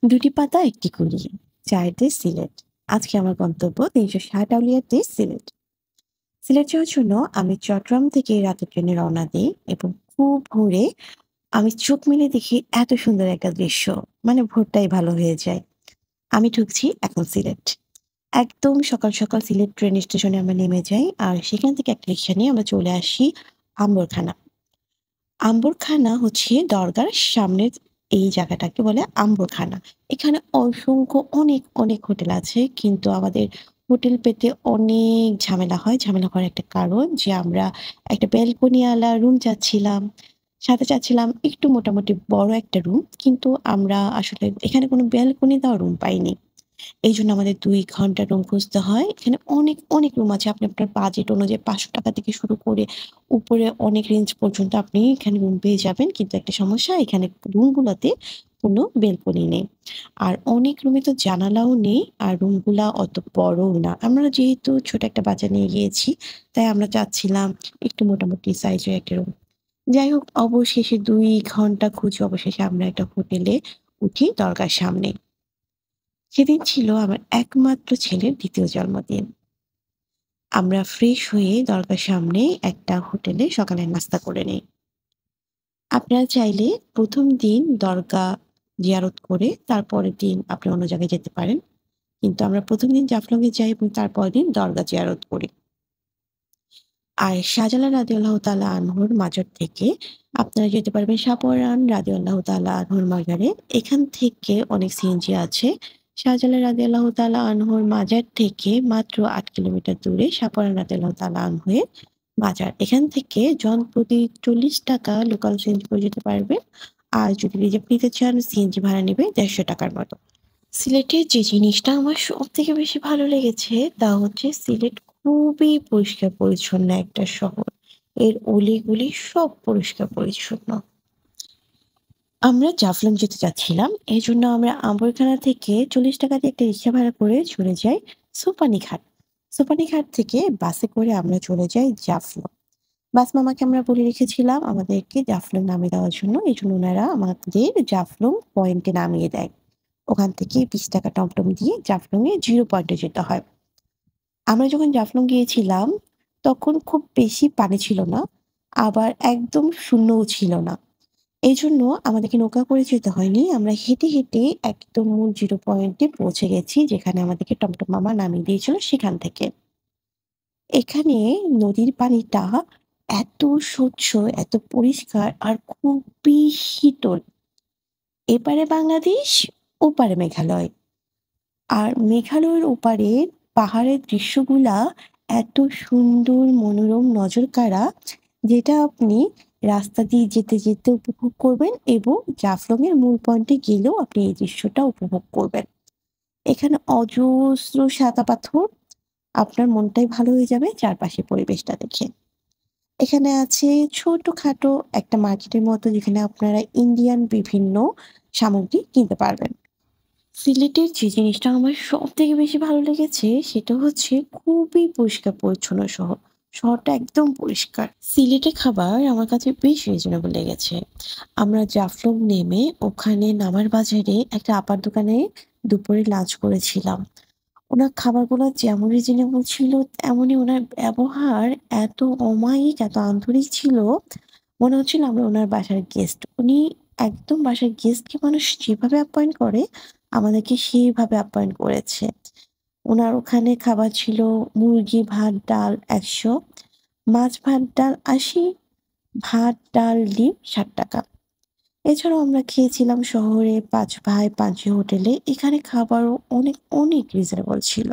দুটি পাতা একটি কুড়ি। চায়ের দেশ সিলেট। আজকে আমার গন্তব্য ৩৬০ আউলিয়ার দেশ সিলেট। সিলেট যাওয়ার জন্য আমি চট্টগ্রাম থেকে রাতে ট্রেনে রওনা দিই এবং খুব ভোরে আমি চোখ মেলে দেখি এত সুন্দর একটা দৃশ্য। মানে ভোরটাই ভালো হয়ে যায়। আমি ঢুকছি এখন সিলেট। একদম সকাল সকাল সিলেট ট্রেন স্টেশনে আমরা নেমে যাই আর সেখান থেকে একটা রিক্সা নিয়ে আমরা চলে আসি আম্বরখানা। আম্বরখানা হচ্ছে দরগার সামনের এই জায়গাটাকে বলে আম্বরখানা। এখানে অসংখ্য অনেক, অনেক হোটেল আছে। কিন্তু আমাদের হোটেল পেতে অনেক ঝামেলা হয়। ঝামেলা হওয়ার একটা কারণ যে আমরা একটা ব্যালকনিওয়ালা রুম চাচ্ছিলাম। সাথে চাচ্ছিলাম একটু মোটামুটি বড় একটা রুম। কিন্তু আমরা আসলে এখানে কোনো ব্যালকনি দেওয়া রুম পাইনি। এইজন্য আমাদের ২ ঘন্টা রুম খুঁজতে হয়। এখানে অনেক, অনেক রুম আছে। আপনি আপনার বাজেট অনুযায়ী ৳৫০০ থেকে শুরু করে উপরে অনেক রেঞ্জ পর্যন্ত আপনি এখানে রুম পেয়ে যাবেন। কিন্তু একটা সমস্যা এখানে রুমগুলাতে কোনো বেলকনি নেই। আর অনেক রুমে তো জানালাও নেই। আর রুমগুলা অত বড়ও না। আমরা যেহেতু ছোট একটা বাচ্চা নিয়ে গিয়েছি, তাই আমরা চাচ্ছিলাম একটু মোটামুটি সাইজের একটা রুম। যাই হোক অবশেষে ২ ঘন্টা খুঁজে অবশেষে আমরা একটা হোটেলে উঠি দরগার সামনে। সেদিন ছিল আমার একমাত্র ছেলের ২য় জন্মদিন। আমরা ফ্রেশ হয়ে দরগার সামনে একটা হোটেলে সকালের নাস্তা করে নেই। আপনারা চাইলে ১ম দিন দরগা জিয়ারত করে তারপরের দিন আপনি অন্য জায়গায় যেতে পারেন। কিন্তু আমরা ১ম দিন জাফলং এ যাই এবং তারপরের দিন দরগা জিয়ারত করি। আর শাহজালাল রাদিয়াল্লাহু তাআলা আনহুর মাজার থেকে আপনারা যেতে পারবেন সাপুয়ারান রাদিয়াল্লাহু তাআলা আনহুর মাজারে। এখান থেকে অনেক সিএনজি আছে। শাহজালাল রাদিয়াল্লাহু তাআলা আনহুর মাজার থেকে মাত্র ৮ কিলোমিটার দূরে সাপুয়ারান রাদিয়াল্লাহু তাআলা আনহুর মাজার। এখান থেকে জনপ্রতি ৳৪০ লোকাল সিএনজি করে যেতে পারবেন। আর যদি রিজার্ভ নিতে চান সিএনজি ভাড়া নেবে ৳১৫০ র মতো। সিলেটের যে জিনিসটা আমার সবথেকে বেশি ভালো লেগেছে তা হচ্ছে সিলেট খুবই পরিষ্কার পরিচ্ছন্ন একটা শহর। এর অলিগলি সব পরিষ্কার পরিচ্ছন্ন। আমরা জাফলং যেতে চাচ্ছিলাম। এজন্য আমরা আম্বরখানা থেকে ৳৪০ দিয়ে একটা রিক্সা ভাড়া করে চলে যাই সোপানীখাট। সোপানীখাট থেকে বাসে করে আমরা চলে যাই জাফলং। বাস মামাকে আমরা বলে রেখেছিলাম আমাদেরকে জাফলং নামিয়ে দেওয়ার জন্য। এজন্য উনারা আমাদের জাফলং পয়েন্টে নামিয়ে দেয়। ওখান থেকে ৳২০ টমটম দিয়ে জাফলং এ জিরো পয়েন্টে যেতে হয়। আমরা যখন জাফলং গিয়েছিলাম, তখন খুব বেশি পানি ছিল না, আবার একদম শূন্যও ছিল না। এজন্য আমাদেরকে নৌকা করে যেতে হয়নি। আমরা হেঁটে, হেঁটে একদম মূল জিরো পয়েন্টে পৌঁছে গেছি, যেখানে আমাদেরকে টমটম মামা নামিয়ে দিয়েছিল সেখান থেকে। এখানে নদীর পানিটা এত স্বচ্ছ, এত পরিষ্কার আর খুবই শীতল। এপারে বাংলাদেশ, ওপারে মেঘালয়। আর মেঘালয়ের ওপারে পাহাড়ের দৃশ্যগুলা এত সুন্দর মনোরম নজরকাড়া, যেটা আপনি রাস্তা দিয়ে যেতে, যেতে উপভোগ করবেন এবং জাফলং এর মূল পয়েন্টে গেলেও আপনি এই দৃশ্যটা উপভোগ করবেন। এখানে অজস্র সাদা পাথর, আপনার মনটাই ভালো হয়ে যাবে চারপাশের পরিবেশটা দেখে। এখানে আছে ছোটখাটো একটা মার্কেটের মতো যেখানে আপনারা ইন্ডিয়ান বিভিন্ন সামগ্রী কিনতে পারবেন। সিলেটের যে জিনিসটা আমার সবথেকে বেশি ভালো লেগেছে সেটা হচ্ছে খুবই পরিষ্কার পরিচ্ছন্ন শহর। শহরটা একদম পরিষ্কার। সিলেটের খাবার আমার কাছে বেশ রিজনেবল লেগেছে। আমরা জাফলং নেমে ওখানে নামার বাজারে একটা আপার দোকানে দুপুরে লাঞ্চ করেছিলাম। উনার খাবারগুলো যেমন রিজনেবল ছিল তেমনই উনার ব্যবহার এত অমায়িক, এত আন্তরিক ছিল, মনে হচ্ছিল আমরা উনার বাসার গেস্ট। উনি একদম বাসার গেস্টকে মানুষ যেভাবে আপ্যায়ন করে, আমাদেরকে সেইভাবে আপ্যায়ন করেছে। উনার ওখানে খাবার ছিল মুরগি, ভাত, ডাল ১০০, মাছ, ভাত, ডাল ৮০, ভাত, ডাল, ডিম ৳৬০। এছাড়াও আমরা খেয়েছিলাম শহরে ৫ ভাই ৫ হোটেলে। এখানে খাবারও অনেক, অনেক রিজনেবল ছিল।